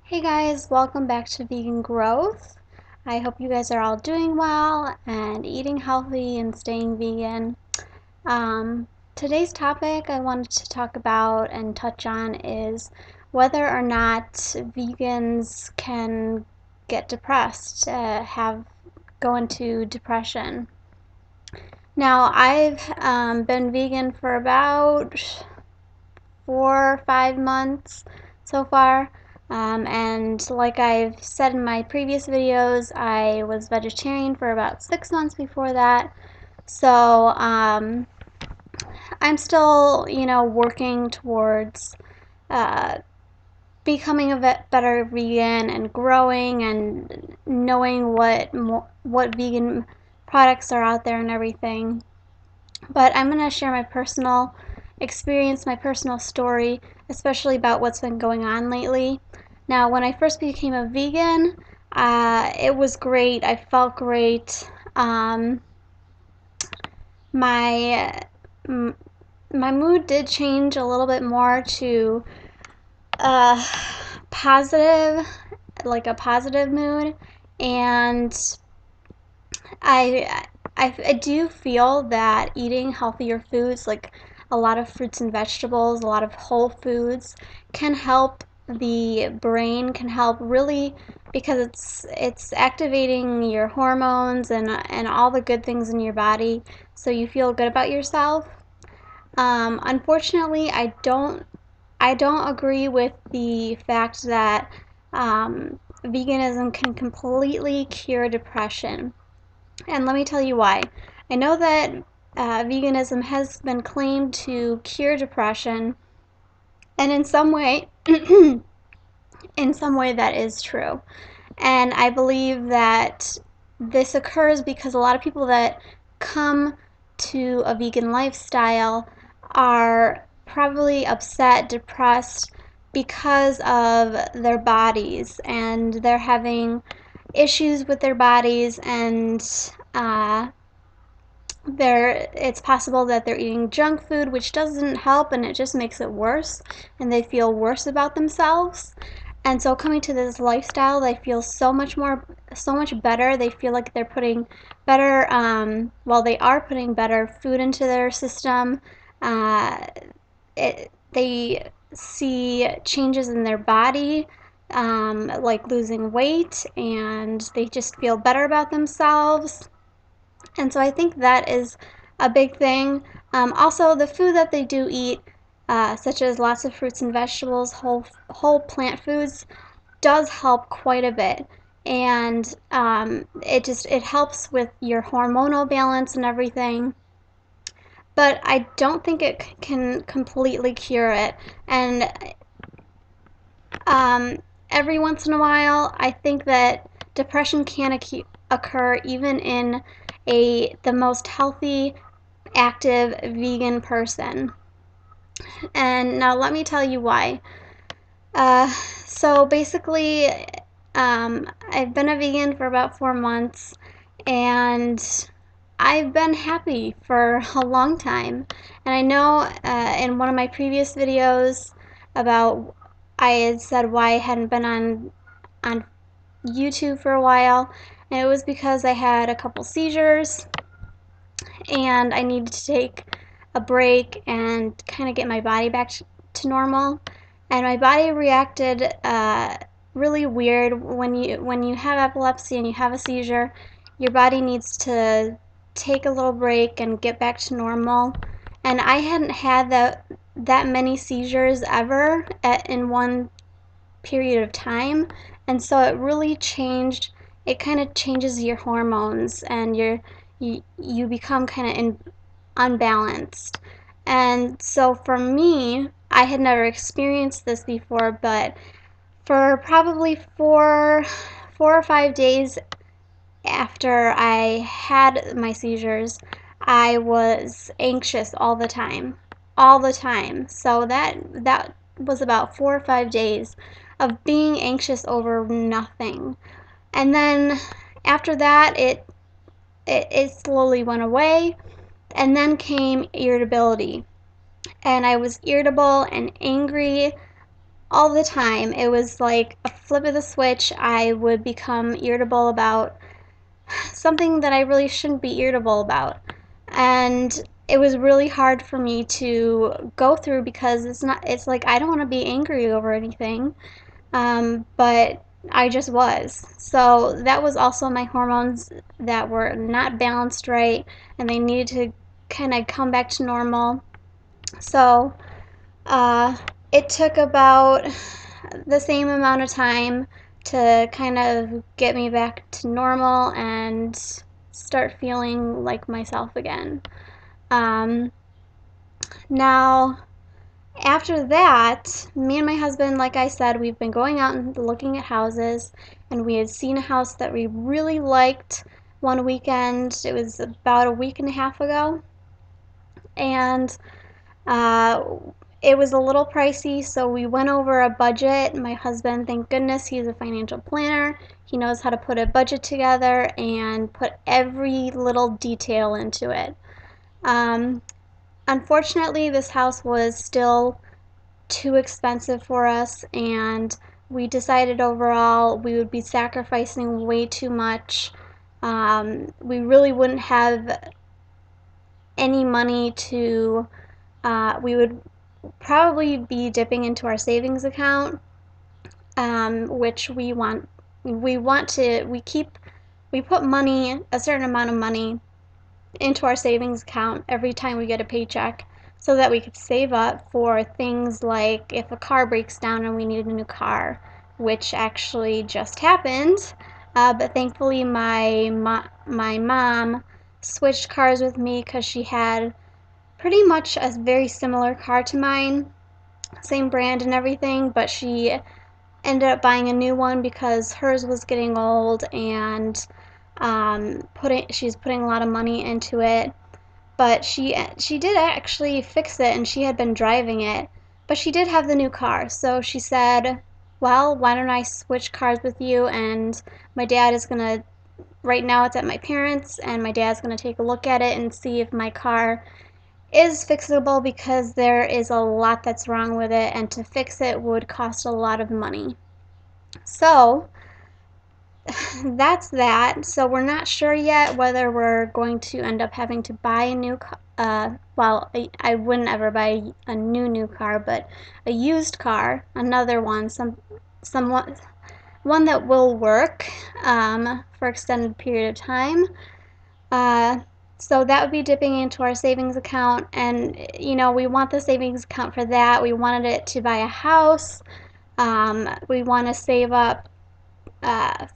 Hey guys, welcome back to Vegan Growth. I hope you guys are all doing well and eating healthy and staying vegan. Today's topic I wanted to talk about and touch on is whether or not vegans can get depressed, go into depression. Now, I've been vegan for about 4 or 5 months so far. And like I've said in my previous videos, I was vegetarian for about 6 months before that. So I'm still, working towards uh, becoming a better vegan and growing and knowing what vegan products are out there and everything. But I'm going to share my personal experience, my personal story, especially about what's been going on lately. Now, when I first became a vegan, it was great. I felt great. My my mood did change a little bit more to uh, positive, like a positive mood, and I, I do feel that eating healthier foods, like a lot of fruits and vegetables, a lot of whole foods, can help the brain, can help really because it's activating your hormones and all the good things in your body, so you feel good about yourself. Unfortunately, I don't agree with the fact that veganism can completely cure depression. And let me tell you why. I know that veganism has been claimed to cure depression, and in some way, in some way that is true. And I believe that this occurs because a lot of people that come to a vegan lifestyle are probably upset, depressed because of their bodies, and they're having issues with their bodies, and it's possible that they're eating junk food, which doesn't help, and it just makes it worse, and they feel worse about themselves. And so coming to this lifestyle, they feel so much better. They feel like they're putting better, they are putting better food into their system. Uh, they see changes in their body, like losing weight, and they just feel better about themselves. And so I think that is a big thing. Also, the food that they do eat, such as lots of fruits and vegetables, whole plant foods, does help quite a bit. And it helps with your hormonal balance and everything. But I don't think it can completely cure it. And um, every once in a while, I think that depression can occur even in the most healthy, active vegan person. And now let me tell you why. So basically, I've been a vegan for about 4 months, and I've been happy for a long time. And I know in one of my previous videos about I had said why I hadn't been on YouTube for a while, and it was because I had a couple seizures and I needed to take a break and kind of get my body back to normal. And my body reacted really weird when you have epilepsy and you have a seizure. Your body needs to take a little break and get back to normal. And I hadn't had that many seizures ever in one period of time, and so it really changed. It kind of changes your hormones, and you become kind of unbalanced. And so for me, I had never experienced this before, but for probably 4 or 5 days after I had my seizures, I was anxious all the time. So that was about 4 or 5 days of being anxious over nothing. And then after that, it slowly went away, and then came irritability. And I was irritable and angry all the time. It was like flip of the switch, I would become irritable about something that I really shouldn't be irritable about. And it was really hard for me to go through because it's like I don't want to be angry over anything, but I just was. So that was also my hormones that were not balanced right, and they needed to kind of come back to normal. So uh, it took about the same amount of time to kind of get me back to normal and start feeling like myself again. Um, Now, after that, me and my husband, like I said, we've been going out and looking at houses, and we had seen a house that we really liked one weekend. It was about a week and a half ago, and uh, it was a little pricey, so we went over a budget. My husband, thank goodness, he's a financial planner. He knows how to put a budget together and put every little detail into it. Um, Unfortunately, this house was still too expensive for us, and we decided overall we would be sacrificing way too much. We really wouldn't have any money to, we would probably be dipping into our savings account, which we put money, a certain amount of money into our savings account every time we get a paycheck so that we could save up for things like if a car breaks down and we need a new car, which actually just happened. But thankfully, my mom switched cars with me because she had pretty much a very similar car to mine, same brand and everything, but she ended up buying a new one because hers was getting old and she's putting a lot of money into it. But she did actually fix it, and she had been driving it, but she did have the new car. So she said, well, why don't I switch cars with you, and my dad is gonna, right now it's at my parents', and my dad's gonna take a look at it and see if my car is fixable, because there is a lot that's wrong with it, and to fix it would cost a lot of money. So that's that. So we're not sure yet whether we're going to end up having to buy a new car. Well, I wouldn't ever buy a new car, but a used car, another one, somewhat one that will work for extended period of time. Uh, so that would be dipping into our savings account, and we want the savings account for that. We wanted it to buy a house. We want to save up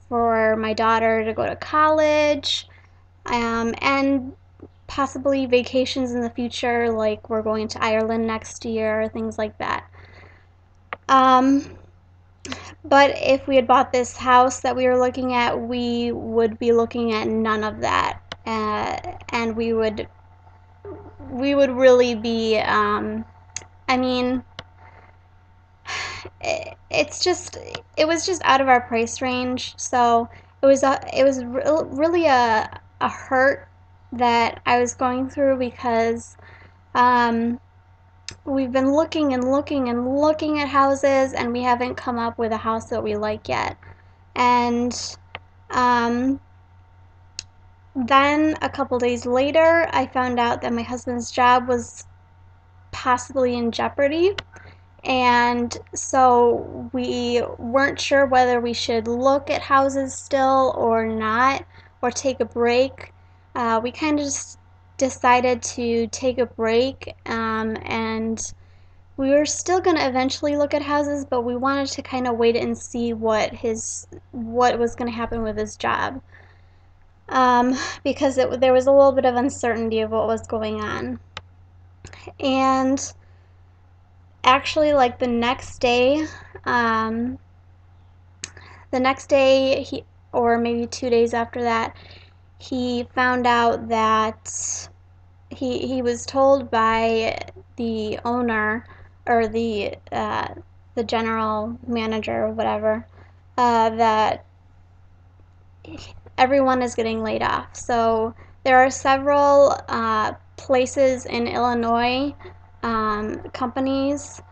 for my daughter to go to college, and possibly vacations in the future, like we're going to Ireland next year, things like that. Um, but if we had bought this house that we were looking at, we would be looking at none of that, and we would really be. I mean, it was just out of our price range, so really a hurt that I was going through, because um, we've been looking and looking and looking at houses, and we haven't come up with a house that we like yet. And um, then a couple days later, I found out that my husband's job was possibly in jeopardy. And so we weren't sure whether we should look at houses still or not, or take a break. We kind of just decided to take a break, and we were still going to eventually look at houses, but we wanted to kind of wait and see what was going to happen with his job, because there was a little bit of uncertainty of what was going on. And actually, like um, the next day, or maybe 2 days after that, he found out that he was told by the owner, or the general manager or whatever, that everyone is getting laid off. So there are several places in Illinois, companies,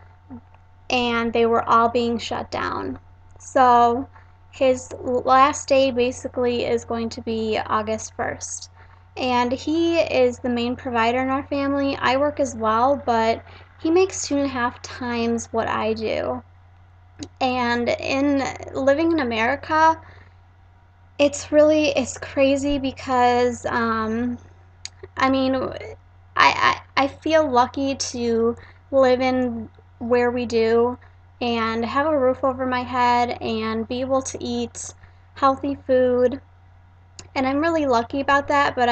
and they were all being shut down. So his last day basically is going to be August 1st. And he is the main provider in our family. I work as well, but he makes 2.5 times what I do. And in living in America, it's crazy because I mean, I feel lucky to live in where we do and have a roof over my head and be able to eat healthy food. And I'm really lucky about that, but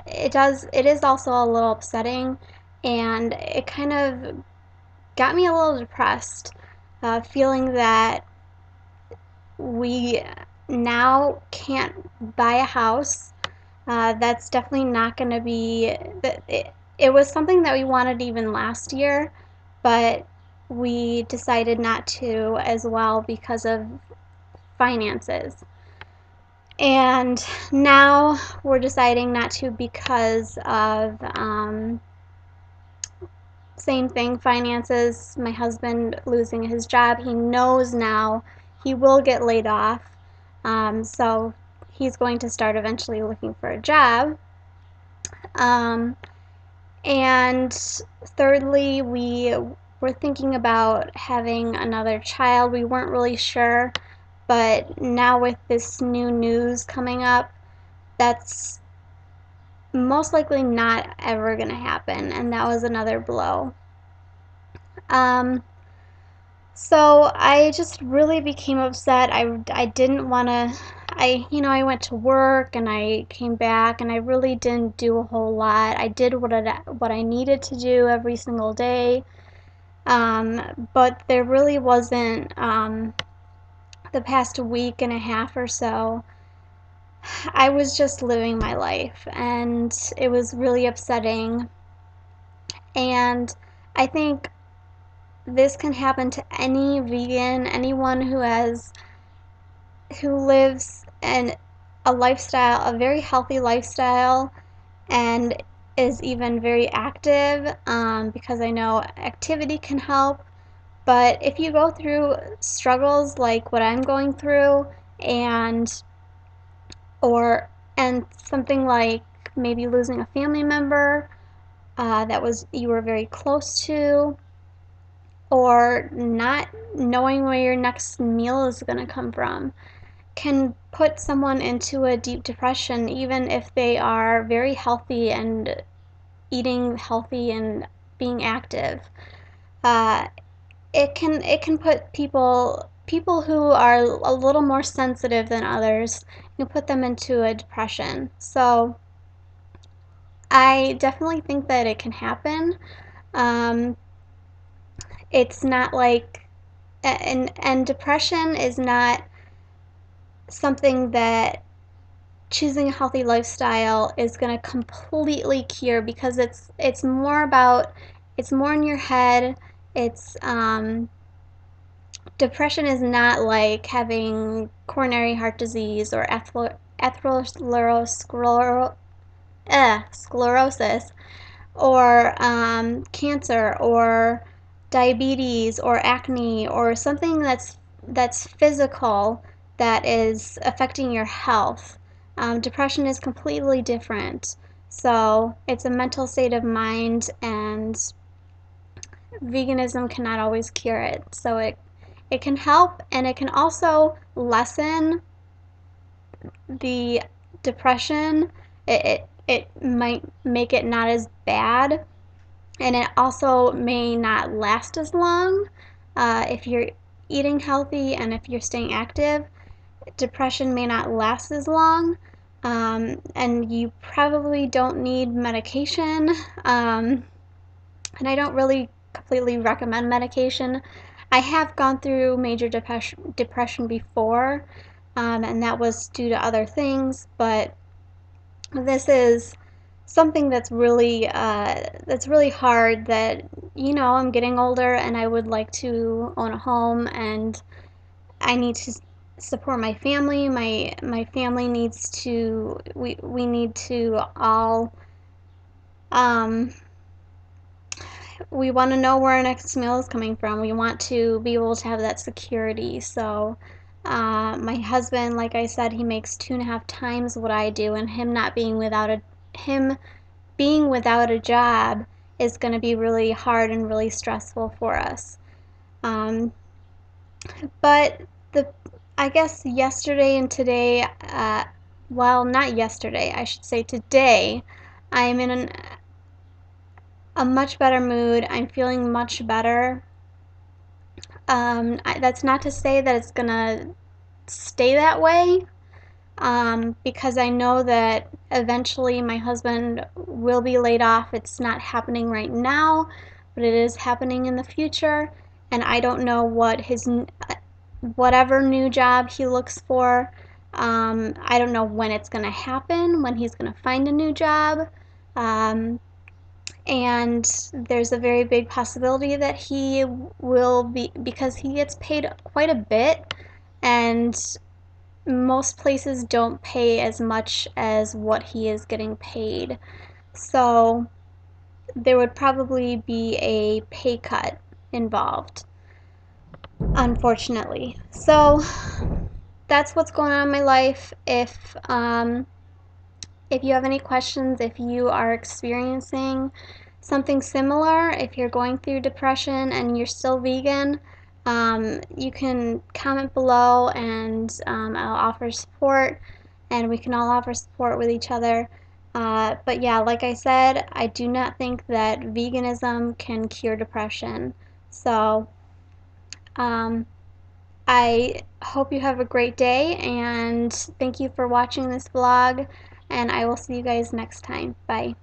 it is also a little upsetting, and it kind of got me a little depressed, feeling that we now can't buy a house. That's definitely not going to be. It was something that we wanted even last year, but we decided not to as well because of finances. And now we're deciding not to because of same thing, finances. My husband losing his job. He knows now he will get laid off. So he's going to start eventually looking for a job. Um, and thirdly, we were thinking about having another child. We weren't really sure, but now with this new news coming up, that's most likely not ever going to happen, and that was another blow. Um, so I just really became upset. I didn't want to. I went to work and I came back and I really didn't do a whole lot. I did what I needed to do every single day, but there really wasn't, the past week and a half or so. I was just living my life, and it was really upsetting. And I think this can happen to any vegan, anyone who lives in a lifestyle, a very healthy lifestyle, and is even very active, because I know activity can help. But if you go through struggles like what I'm going through, and or and something like maybe losing a family member that was you were very close to, or not knowing where your next meal is going to come from, can put someone into a deep depression even if they are very healthy and eating healthy and being active. Uh, it can put people who are a little more sensitive than others, you put them into a depression. So I definitely think that it can happen. Um, it's not like and depression is not something that choosing a healthy lifestyle is going to completely cure, because it's more in your head. It's Depression is not like having coronary heart disease or sclerosis, or cancer, or diabetes, or acne, or something that's physical, that is affecting your health. Depression is completely different. So it's a mental state of mind, and veganism cannot always cure it. So it can help, and it can also lessen the depression. It might make it not as bad, and it also may not last as long. If you're eating healthy and if you're staying active, depression may not last as long, and you probably don't need medication. And I don't really completely recommend medication. I have gone through major depression before, and that was due to other things, but this is something that's really hard. That I'm getting older, and I would like to own a home, and I need to support my family. My family needs to we need to all um, we want to know where our next meal is coming from. We want to be able to have that security. So My husband, like I said, he makes 2.5 times what I do, and him being without a job is going to be really hard and really stressful for us. Um, but the I guess yesterday and today, well, not yesterday, I should say today, I'm in a much better mood. I'm feeling much better. That's not to say that it's gonna stay that way, because I know that eventually my husband will be laid off. It's not happening right now, but it is happening in the future, and I don't know what whatever new job he looks for. I don't know when it's going to happen, when he's going to find a new job. Um, and there's a very big possibility that he will be, because he gets paid quite a bit, and most places don't pay as much as what he is getting paid. So there would probably be a pay cut involved, unfortunately. So that's what's going on in my life. If you have any questions, if you are experiencing something similar, if you're going through depression and you're still vegan, you can comment below, and I'll offer support, and we can all offer support with each other. But yeah, like I said, I do not think that veganism can cure depression. So um, I hope you have a great day, and thank you for watching this vlog, and I will see you guys next time. Bye.